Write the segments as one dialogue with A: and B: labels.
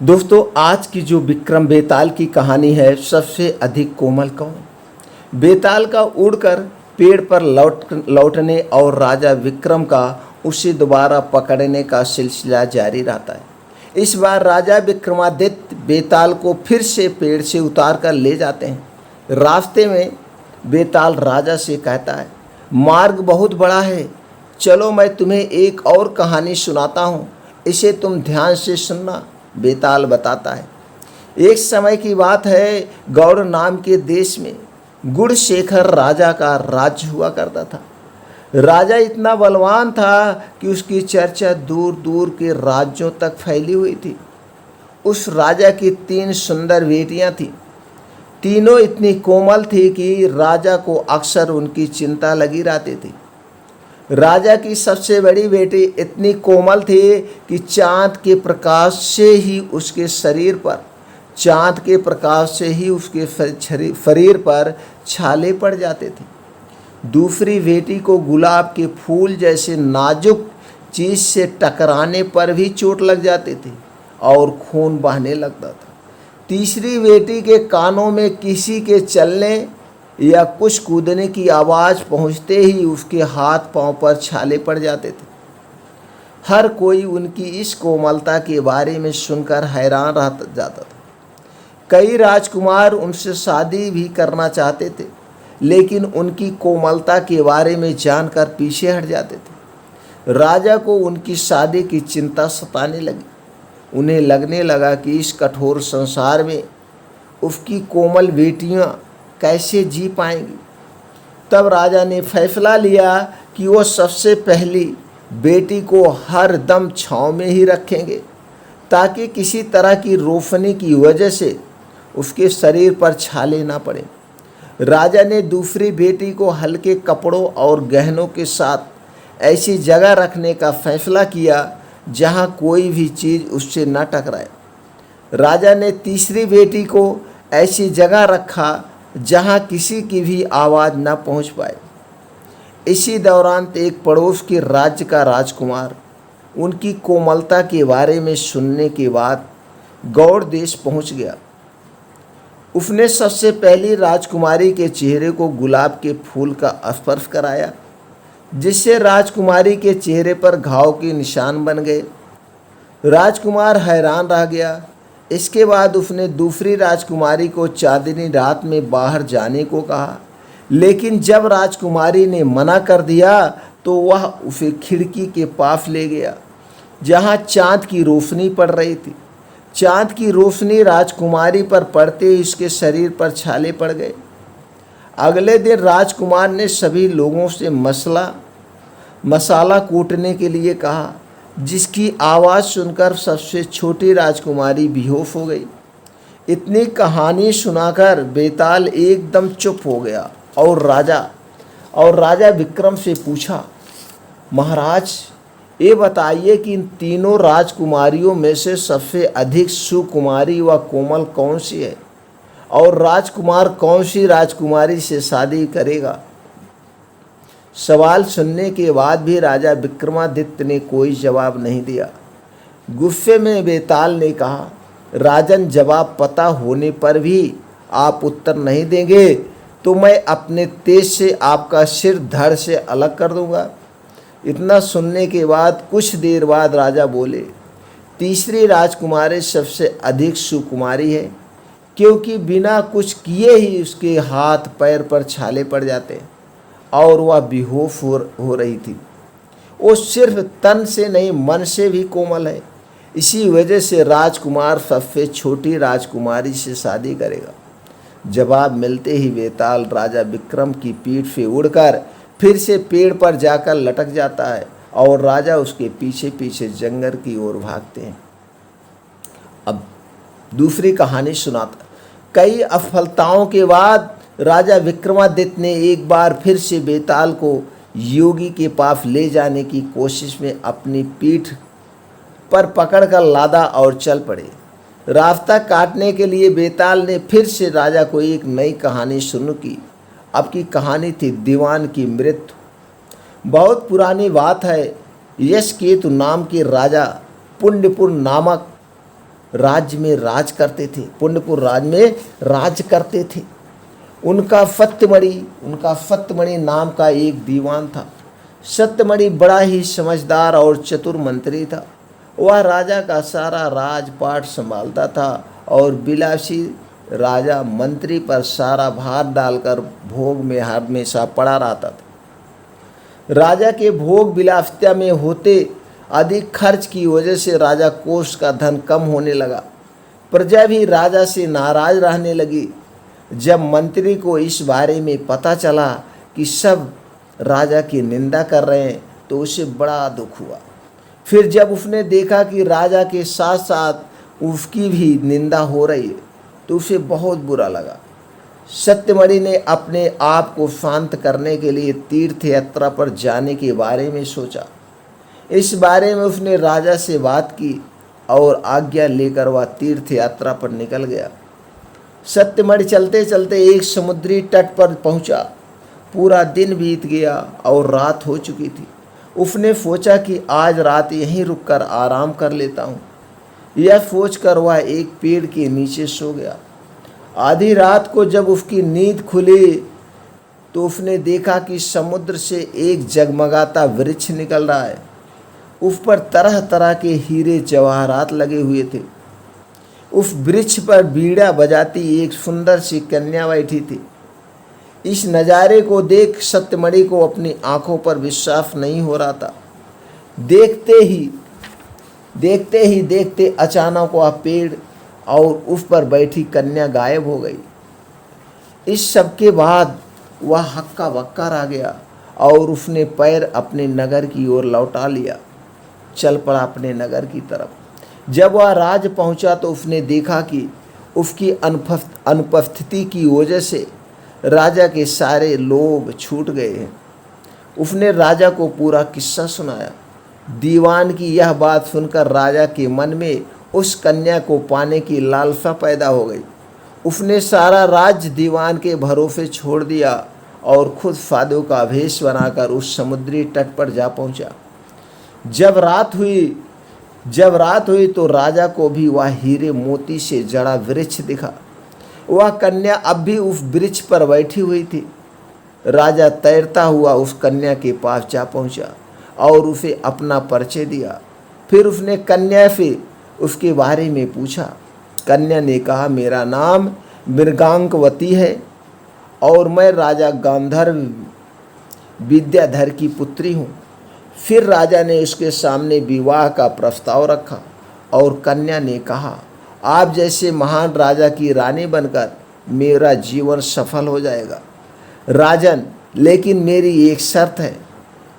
A: दोस्तों, आज की जो विक्रम बेताल की कहानी है, सबसे अधिक कोमल कौन? बेताल का उड़कर पेड़ पर लौटने और राजा विक्रम का उसे दोबारा पकड़ने का सिलसिला जारी रहता है। इस बार राजा विक्रमादित्य बेताल को फिर से पेड़ से उतार कर ले जाते हैं। रास्ते में बेताल राजा से कहता है, मार्ग बहुत बड़ा है, चलो मैं तुम्हें एक और कहानी सुनाता हूँ, इसे तुम ध्यान से सुनना। बेताल बताता है, एक समय की बात है, गौड़ नाम के देश में गुणशेखर राजा का राज्य हुआ करता था। राजा इतना बलवान था कि उसकी चर्चा दूर दूर के राज्यों तक फैली हुई थी। उस राजा की 3 सुंदर बेटियां थीं। तीनों इतनी कोमल थी कि राजा को अक्सर उनकी चिंता लगी रहती थी। राजा की सबसे बड़ी बेटी इतनी कोमल थी कि चांद के प्रकाश से ही उसके शरीर पर छाले पड़ जाते थे। दूसरी बेटी को गुलाब के फूल जैसे नाजुक चीज से टकराने पर भी चोट लग जाती थी और खून बहने लगता था। तीसरी बेटी के कानों में किसी के चलने या कुछ कूदने की आवाज़ पहुंचते ही उसके हाथ पांव पर छाले पड़ जाते थे। हर कोई उनकी इस कोमलता के बारे में सुनकर हैरान रह जाता था। कई राजकुमार उनसे शादी भी करना चाहते थे, लेकिन उनकी कोमलता के बारे में जानकर पीछे हट जाते थे। राजा को उनकी शादी की चिंता सताने लगी। उन्हें लगने लगा कि इस कठोर संसार में उसकी कोमल बेटियां कैसे जी पाएंगी। तब राजा ने फैसला लिया कि वो सबसे पहली बेटी को हर दम छाँव में ही रखेंगे, ताकि किसी तरह की रोशनी की वजह से उसके शरीर पर छाले ना पड़े। राजा ने दूसरी बेटी को हल्के कपड़ों और गहनों के साथ ऐसी जगह रखने का फैसला किया जहां कोई भी चीज़ उससे न टकराए। राजा ने तीसरी बेटी को ऐसी जगह रखा जहां किसी की भी आवाज़ न पहुंच पाए। इसी दौरान एक पड़ोस के राज्य का राजकुमार उनकी कोमलता के बारे में सुनने के बाद गौड़ देश पहुंच गया। उसने सबसे पहली राजकुमारी के चेहरे को गुलाब के फूल का स्पर्श कराया, जिससे राजकुमारी के चेहरे पर घाव के निशान बन गए। राजकुमार हैरान रह गया। इसके बाद उसने दूसरी राजकुमारी को चांदनी रात में बाहर जाने को कहा, लेकिन जब राजकुमारी ने मना कर दिया तो वह उसे खिड़की के पास ले गया जहां चांद की रोशनी पड़ रही थी। चांद की रोशनी राजकुमारी पर पड़ते ही उसके शरीर पर छाले पड़ गए। अगले दिन राजकुमार ने सभी लोगों से मसाला कूटने के लिए कहा, जिसकी आवाज़ सुनकर सबसे छोटी राजकुमारी बेहोश हो गई। इतनी कहानी सुनाकर बेताल एकदम चुप हो गया और राजा विक्रम से पूछा, महाराज, ये बताइए कि इन तीनों राजकुमारियों में से सबसे अधिक सुकुमारी व कोमल कौन सी है, और राजकुमार कौन सी राजकुमारी से शादी करेगा? सवाल सुनने के बाद भी राजा विक्रमादित्य ने कोई जवाब नहीं दिया। गुस्से में बेताल ने कहा, राजन, जवाब पता होने पर भी आप उत्तर नहीं देंगे तो मैं अपने तेज से आपका सिर धड़ से अलग कर दूंगा। इतना सुनने के बाद कुछ देर बाद राजा बोले, तीसरी राजकुमारी सबसे अधिक सुकुमारी है, क्योंकि बिना कुछ किए ही उसके हाथ पैर पर छाले पड़ जाते हैं और वह बेहोश हो रही थी। वो सिर्फ तन से नहीं, मन से भी कोमल है। इसी वजह से राजकुमार सबसे छोटी राजकुमारी से शादी करेगा। जवाब मिलते ही बेताल राजा विक्रम की पीठ से उड़कर फिर से पेड़ पर जाकर लटक जाता है और राजा उसके पीछे पीछे जंगल की ओर भागते हैं। अब दूसरी कहानी सुनाता। कई असफलताओं के बाद राजा विक्रमादित्य ने एक बार फिर से बेताल को योगी के पास ले जाने की कोशिश में अपनी पीठ पर पकड़कर लादा और चल पड़े। रास्ता काटने के लिए बेताल ने फिर से राजा को एक नई कहानी शुरू की। अब की कहानी थी दीवान की मृत्यु। बहुत पुरानी बात है। यशकेतु नाम के राजा पुण्यपुर नामक राज्य में राज करते थे, पुण्यपुर राज्य में राज करते थे। उनका फत्तमणि नाम का एक दीवान था। सत्यमणि बड़ा ही समझदार और चतुर मंत्री था। वह राजा का सारा राजपाट संभालता था और बिलासी राजा मंत्री पर सारा भार डालकर भोग में हमेशा पड़ा रहता था। राजा के भोग विलासिता में होते अधिक खर्च की वजह से राजा कोष का धन कम होने लगा। प्रजा भी राजा से नाराज रहने लगी। जब मंत्री को इस बारे में पता चला कि सब राजा की निंदा कर रहे हैं तो उसे बड़ा दुख हुआ। फिर जब उसने देखा कि राजा के साथ साथ उसकी भी निंदा हो रही है तो उसे बहुत बुरा लगा। सत्यमणि ने अपने आप को शांत करने के लिए तीर्थ यात्रा पर जाने के बारे में सोचा। इस बारे में उसने राजा से बात की और आज्ञा लेकर वह तीर्थ यात्रा पर निकल गया। सत्यमणि चलते चलते एक समुद्री तट पर पहुंचा। पूरा दिन बीत गया और रात हो चुकी थी। उसने सोचा कि आज रात यहीं रुककर आराम कर लेता हूँ। यह सोचकर वह एक पेड़ के नीचे सो गया। आधी रात को जब उसकी नींद खुली तो उसने देखा कि समुद्र से एक जगमगाता वृक्ष निकल रहा है। उस पर तरह तरह के हीरे जवाहरात लगे हुए थे। उस वृक्ष पर बीड़ा बजाती एक सुंदर सी कन्या बैठी थी। इस नज़ारे को देख सत्यमणि को अपनी आंखों पर विश्वास नहीं हो रहा था। देखते अचानक वह पेड़ और उस पर बैठी कन्या गायब हो गई। इस सब के बाद वह हक्का बक्का रह गया और उसने पैर अपने नगर की ओर लौटा लिया। चल पड़ा अपने नगर की तरफ। जब वह राज पहुंचा तो उसने देखा कि उसकी अनुपस्थिति की वजह से राजा के सारे लोग छूट गए हैं। उसने राजा को पूरा किस्सा सुनाया। दीवान की यह बात सुनकर राजा के मन में उस कन्या को पाने की लालसा पैदा हो गई। उसने सारा राज्य दीवान के भरोसे छोड़ दिया और खुद साधु का भेष बनाकर उस समुद्री तट पर जा पहुंचा। जब रात हुई तो राजा को भी वह हीरे मोती से जड़ा वृक्ष दिखा। वह कन्या अब भी उस वृक्ष पर बैठी हुई थी। राजा तैरता हुआ उस कन्या के पास जा पहुंचा और उसे अपना परिचय दिया। फिर उसने कन्या से उसके बारे में पूछा। कन्या ने कहा, मेरा नाम मृगांकवती है और मैं राजा गांधर्व विद्याधर की पुत्री हूँ। फिर राजा ने उसके सामने विवाह का प्रस्ताव रखा और कन्या ने कहा, आप जैसे महान राजा की रानी बनकर मेरा जीवन सफल हो जाएगा। राजन, लेकिन मेरी एक शर्त है।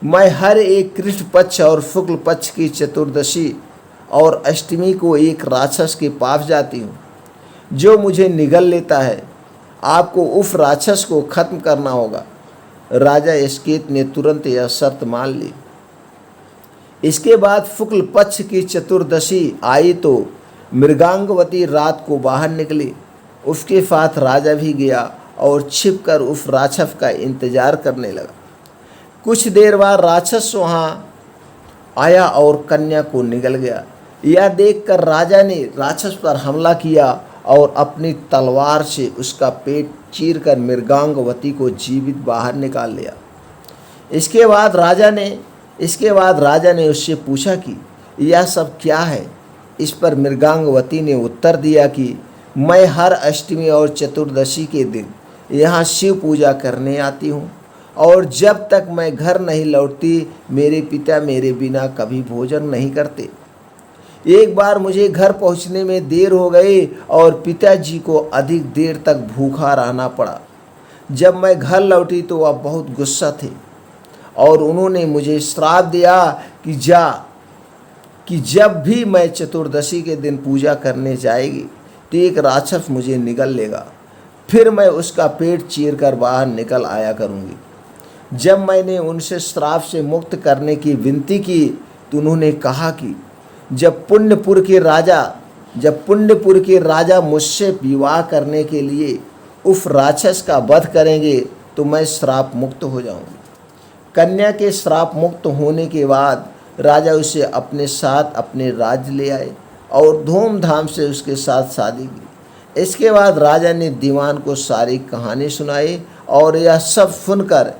A: मैं हर एक कृष्ण पक्ष और शुक्ल पक्ष की चतुर्दशी और अष्टमी को एक राक्षस के पास जाती हूँ जो मुझे निगल लेता है। आपको उस राक्षस को खत्म करना होगा। राजा साकेत ने तुरंत यह शर्त मान ली। इसके बाद शुक्ल पक्ष की चतुर्दशी आई तो मृगांगवती रात को बाहर निकली। उसके साथ राजा भी गया और छिपकर उस राक्षस का इंतजार करने लगा। कुछ देर बाद राक्षस वहाँ आया और कन्या को निगल गया। यह देखकर राजा ने राक्षस पर हमला किया और अपनी तलवार से उसका पेट चीरकर मृगांगवती को जीवित बाहर निकाल लिया। इसके बाद राजा ने उससे पूछा कि यह सब क्या है। इस पर मृगांगवती ने उत्तर दिया कि मैं हर अष्टमी और चतुर्दशी के दिन यहाँ शिव पूजा करने आती हूँ और जब तक मैं घर नहीं लौटती मेरे पिता मेरे बिना कभी भोजन नहीं करते। एक बार मुझे घर पहुँचने में देर हो गई और पिताजी को अधिक देर तक भूखा रहना पड़ा। जब मैं घर लौटी तो वह बहुत गुस्सा थे और उन्होंने मुझे श्राप दिया कि जब भी मैं चतुर्दशी के दिन पूजा करने जाएगी तो एक राक्षस मुझे निगल लेगा, फिर मैं उसका पेट चीरकर बाहर निकल आया करूँगी। जब मैंने उनसे श्राप से मुक्त करने की विनती की तो उन्होंने कहा कि जब पुण्यपुर के राजा मुझसे विवाह करने के लिए उस राक्षस का वध करेंगे तो मैं श्राप मुक्त हो जाऊंगी। कन्या के श्राप मुक्त होने के बाद राजा उसे अपने साथ अपने राज्य ले आए और धूमधाम से उसके साथ शादी की। इसके बाद राजा ने दीवान को सारी कहानी सुनाई और यह सब सुनकर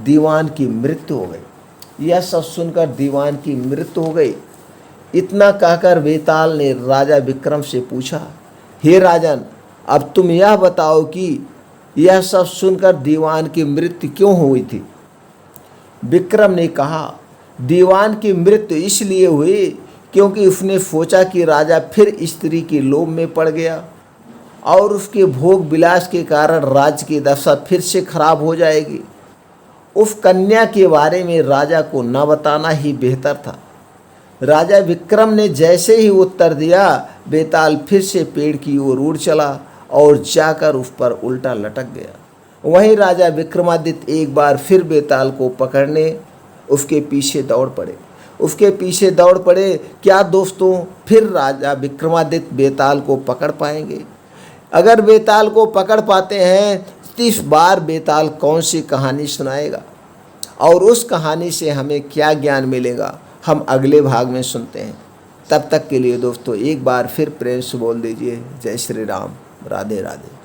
A: दीवान की मृत्यु हो गई। यह सब सुनकर दीवान की मृत्यु हो गई। इतना कहकर बेताल ने राजा विक्रम से पूछा, हे राजन, अब तुम यह बताओ कि यह सब सुनकर दीवान की मृत्यु क्यों हुई थी। विक्रम ने कहा, दीवान की मृत्यु इसलिए हुई क्योंकि उसने सोचा कि राजा फिर स्त्री के लोभ में पड़ गया और उसके भोग विलास के कारण राज्य की दशा फिर से खराब हो जाएगी। उस कन्या के बारे में राजा को न बताना ही बेहतर था। राजा विक्रम ने जैसे ही उत्तर दिया, बेताल फिर से पेड़ की ओर उड़ चला और जाकर उस पर उल्टा लटक गया। वहीं राजा विक्रमादित्य एक बार फिर बेताल को पकड़ने उसके पीछे दौड़ पड़े। क्या दोस्तों, फिर राजा विक्रमादित्य बेताल को पकड़ पाएंगे? अगर बेताल को पकड़ पाते हैं तो इस बार बेताल कौन सी कहानी सुनाएगा और उस कहानी से हमें क्या ज्ञान मिलेगा, हम अगले भाग में सुनते हैं। तब तक के लिए दोस्तों एक बार फिर प्रेम से बोल दीजिए, जय श्री राम, राधे राधे।